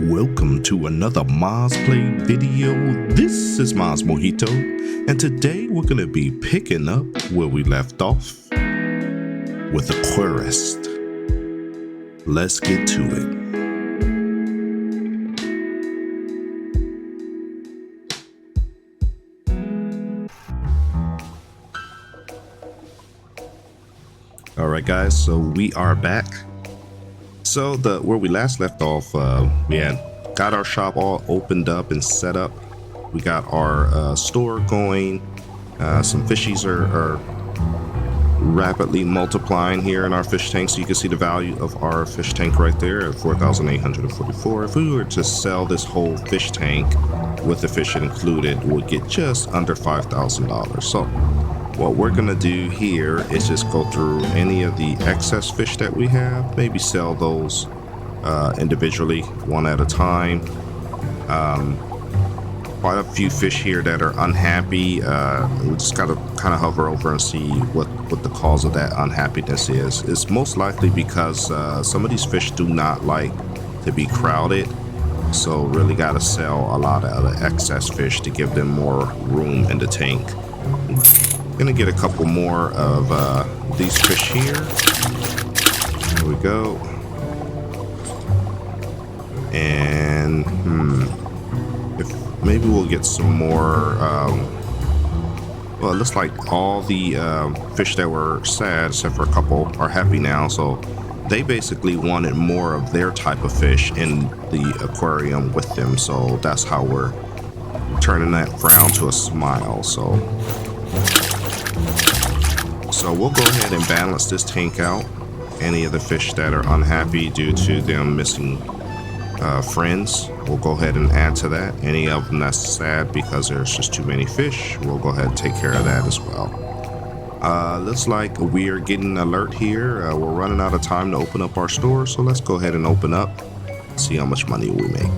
Welcome to another Moz Play video. This is Mojito, and today we're going to be picking up where we left off with Aquarist. Let's get to it. Alright guys, so we are back. So where we last left off, we had got our shop all opened up and set up. We got our store going. Some fishies are rapidly multiplying here in our fish tank. So you can see the value of our fish tank right there at 4,844. If we were to sell this whole fish tank with the fish included, we'd get just under $5,000. So what we're gonna do here is just go through any of the excess fish that we have, maybe sell those individually, one at a time. Quite a few fish here that are unhappy. We just gotta kind of hover over and see what the cause of that unhappiness is. It's most likely because some of these fish do not like to be crowded. So really gotta sell a lot of the excess fish to give them more room in the tank. Gonna get a couple more of these fish here. There we go. And if maybe we'll get some more. Well, it looks like all the fish that were sad, except for a couple, are happy now. So they basically wanted more of their type of fish in the aquarium with them. So that's how we're turning that frown to a smile. So we'll go ahead and balance this tank out. Any of the fish that are unhappy due to them missing friends, we'll go ahead and add to that. Any of them that's sad because there's just too many fish, we'll go ahead and take care of that as well. Looks like we are getting an alert here. We're running out of time to open up our store, so let's go ahead and open up, see how much money we make.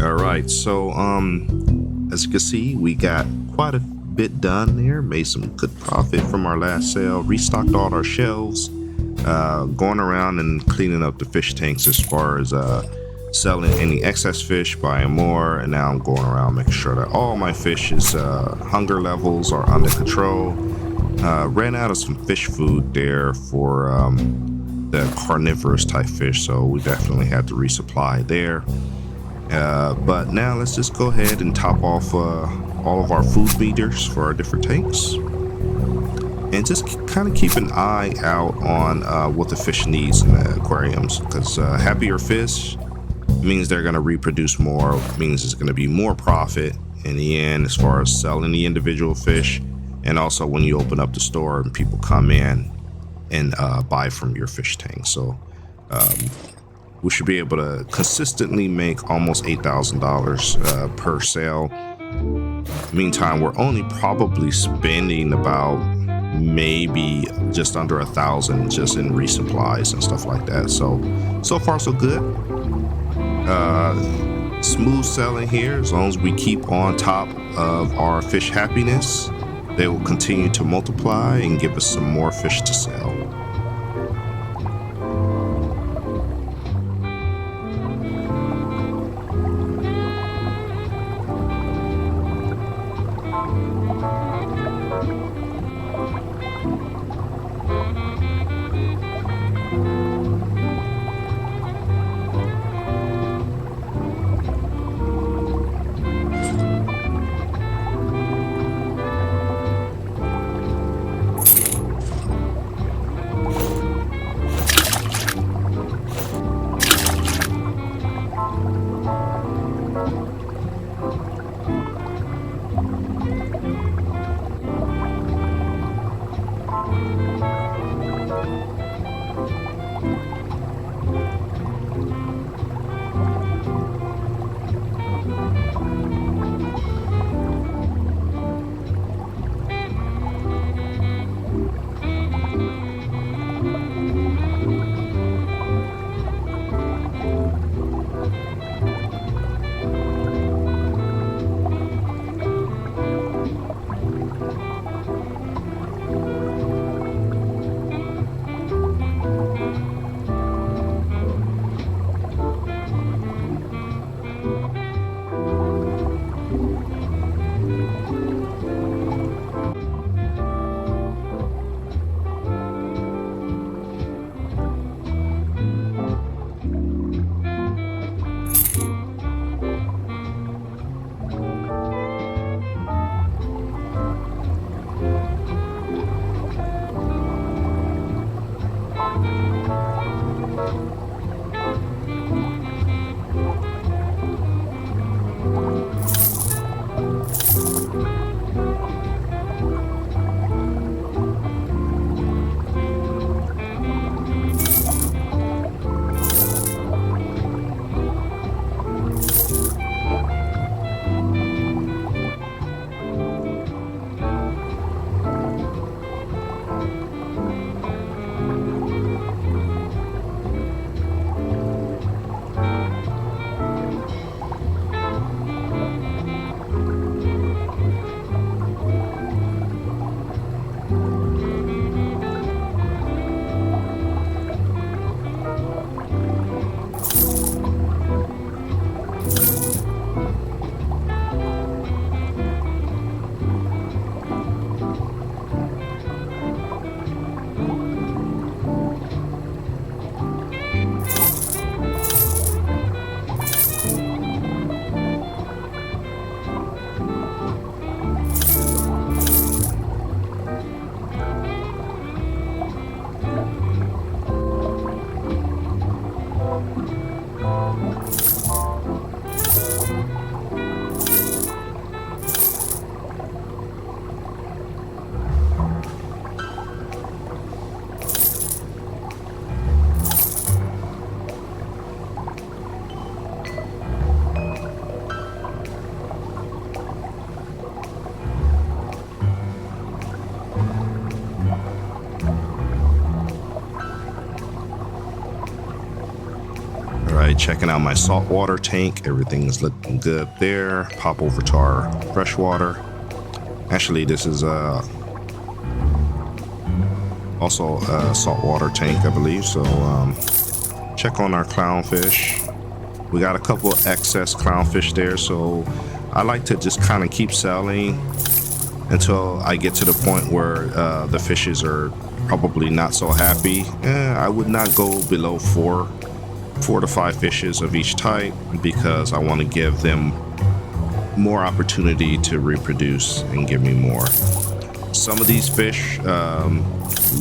All right, so As you can see, we got quite a bit done there, made some good profit from our last sale, restocked all our shelves, going around and cleaning up the fish tanks as far as selling any excess fish, buying more, and now I'm going around making sure that all my fish's hunger levels are under control. Ran out of some fish food there for the carnivorous type fish, so we definitely had to resupply there. But now let's just go ahead and top off all of our food meters for our different tanks, and just kind of keep an eye out on what the fish needs in the aquariums, because happier fish means they're going to reproduce more, means it's going to be more profit in the end as far as selling the individual fish, and also when you open up the store and people come in and buy from your fish tank. So we should be able to consistently make almost $8,000 per sale. Meantime, we're only probably spending about maybe just under 1,000 just in resupplies and stuff like that. So far so good. Smooth selling here. As long as we keep on top of our fish happiness, they will continue to multiply and give us some more fish to sell. by checking out my saltwater tank. Everything is looking good there. Pop over to our freshwater. Actually, this is also a saltwater tank, I believe. So check on our clownfish. We got a couple of excess clownfish there, so I like to just kind of keep selling until I get to the point where the fishes are probably not so happy. I would not go below four to five fishes of each type, because I want to give them more opportunity to reproduce and give me more. Some of these fish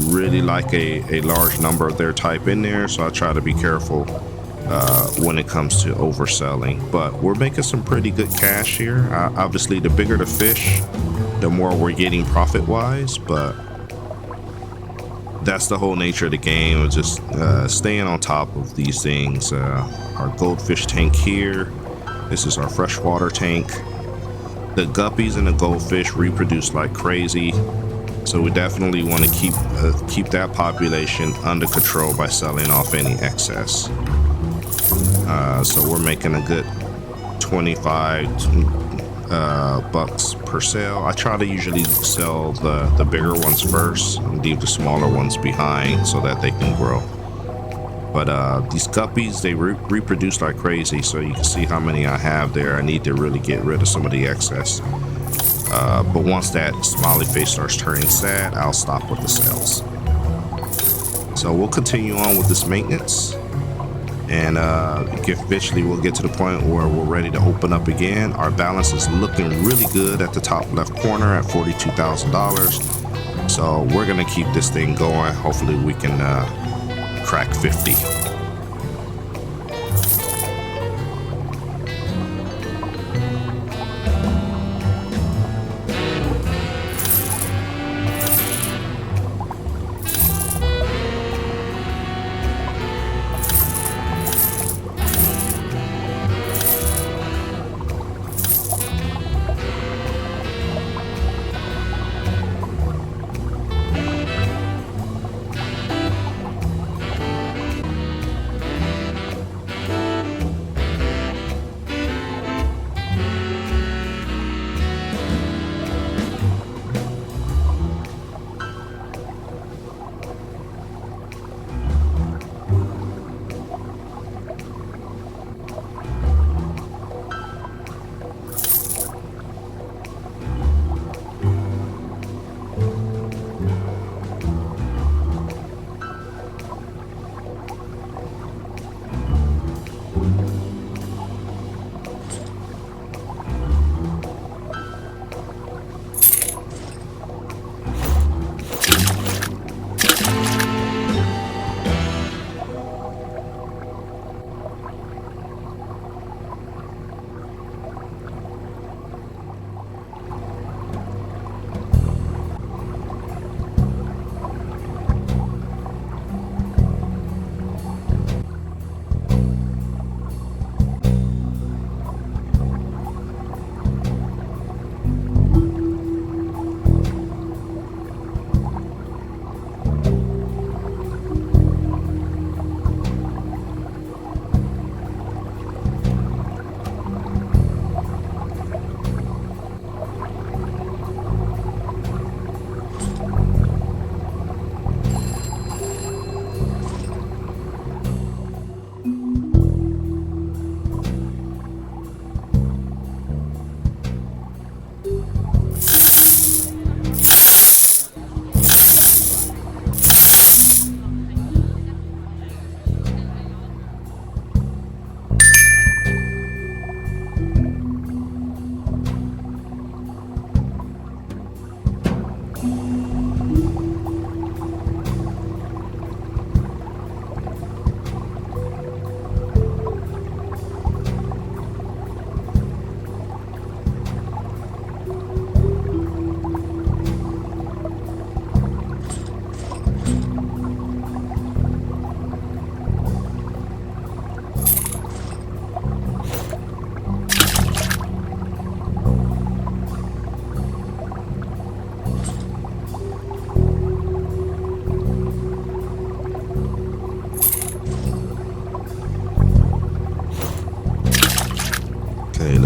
really like a large number of their type in there, so I try to be careful when it comes to overselling. But we're making some pretty good cash here. Obviously, the bigger the fish, the more we're getting profit wise, but that's the whole nature of the game, of just staying on top of these things. Our goldfish tank here, this is our freshwater tank. The guppies and the goldfish reproduce like crazy, so we definitely want to keep that population under control by selling off any excess. So we're making a good 25 bucks per sale. I try to usually sell the bigger ones first and leave the smaller ones behind so that they can grow. But these guppies, they reproduce like crazy, so you can see how many I have there. I need to really get rid of some of the excess. But once that smiley face starts turning sad, I'll stop with the sales. So we'll continue on with this maintenance, and eventually we'll get to the point where we're ready to open up again. Our balance is looking really good at the top left corner at $42,000. So we're gonna keep this thing going. Hopefully we can crack 50.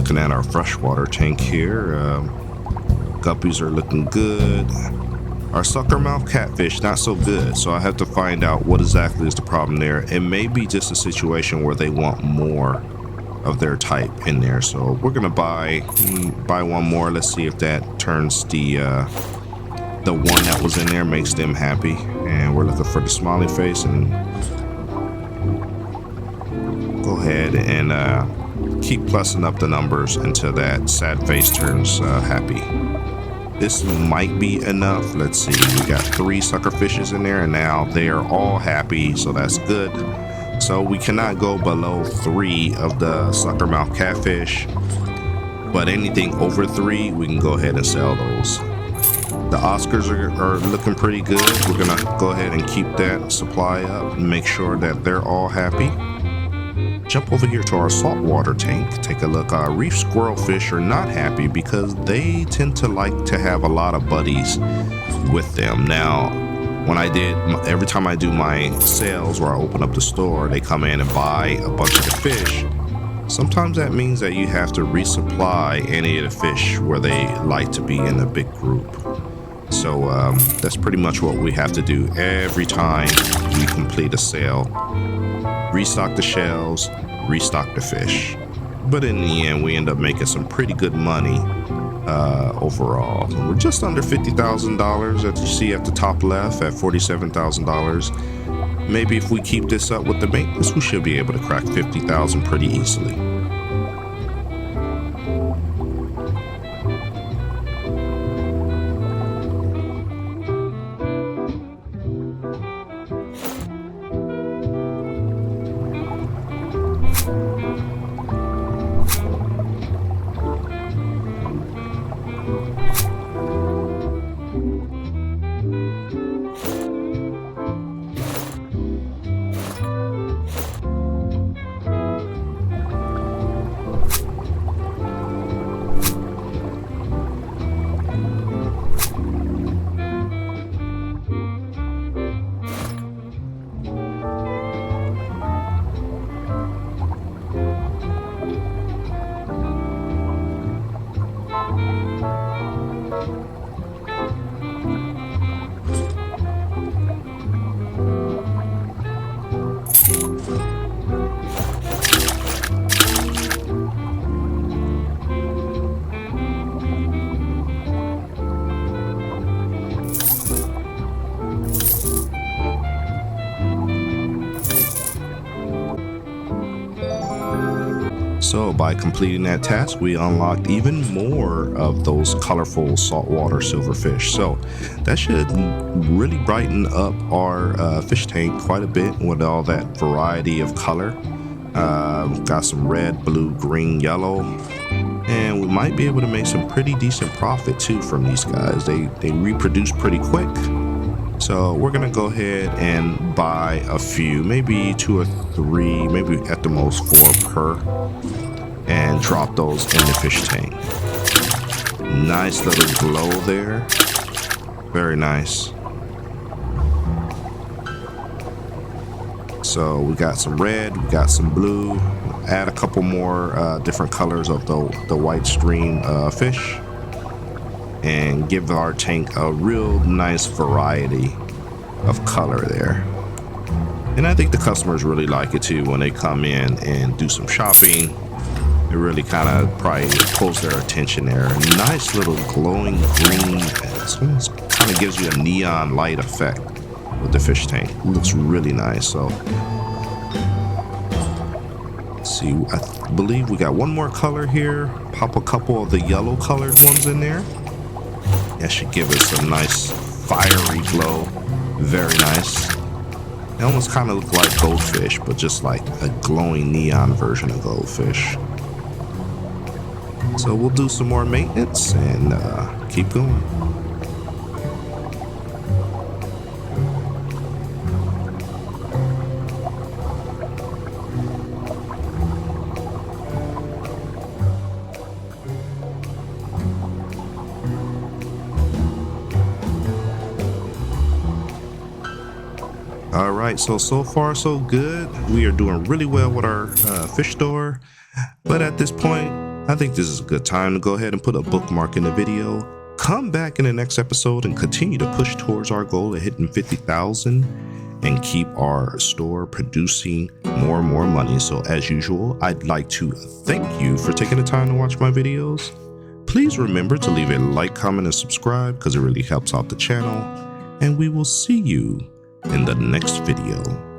Looking at our freshwater tank here, guppies are looking good. Our sucker mouth catfish, not so good. So I have to find out what exactly is the problem there. It may be just a situation where they want more of their type in there. So we're gonna buy one more. Let's see if that turns the one that was in there, makes them happy. And we're looking for the smiley face, and go ahead and keep plussing up the numbers until that sad face turns happy. This might be enough. Let's see, we got 3 sucker fishes in there, and now they are all happy, so that's good. So we cannot go below 3 of the sucker mouth catfish, but anything over 3, we can go ahead and sell those. The Oscars are looking pretty good. We're gonna go ahead and keep that supply up and make sure that they're all happy. Jump over here to our saltwater tank. Take a look. Our reef squirrelfish are not happy because they tend to like to have a lot of buddies with them. Now, every time I do my sales where I open up the store, they come in and buy a bunch of the fish. Sometimes that means that you have to resupply any of the fish where they like to be in a big group. So that's pretty much what we have to do every time we complete a sale. Restock the shells, restock the fish. But in the end, we end up making some pretty good money overall. We're just under $50,000, as you see at the top left, at $47,000. Maybe if we keep this up with the maintenance, we should be able to crack $50,000 pretty easily. So by completing that task, we unlocked even more of those colorful saltwater silverfish. So that should really brighten up our fish tank quite a bit with all that variety of color. Got some red, blue, green, yellow, and we might be able to make some pretty decent profit too from these guys. They reproduce pretty quick. So we're gonna go ahead and buy a few, maybe 2 or 3, maybe at the most 4 per, and drop those in the fish tank. Nice little glow there. Very nice. So we got some red, we got some blue. Add a couple more different colors of the white stream fish, and give our tank a real nice variety of color there. And I think the customers really like it too when they come in and do some shopping. It really kind of probably pulls their attention there. Nice little glowing green. It almost kind of gives you a neon light effect with the fish tank. It looks really nice. So let's see, I believe we got one more color here. Pop a couple of the yellow colored ones in there. That should give us a nice fiery glow. Very nice. They almost kind of look like goldfish, but just like a glowing neon version of goldfish. So we'll do some more maintenance and keep going. All right, so far so good. We are doing really well with our fish store, but at this point, I think this is a good time to go ahead and put a bookmark in the video. Come back in the next episode and continue to push towards our goal of hitting 50,000 and keep our store producing more and more money. So as usual, I'd like to thank you for taking the time to watch my videos. Please remember to leave a like, comment, and subscribe because it really helps out the channel. And we will see you in the next video.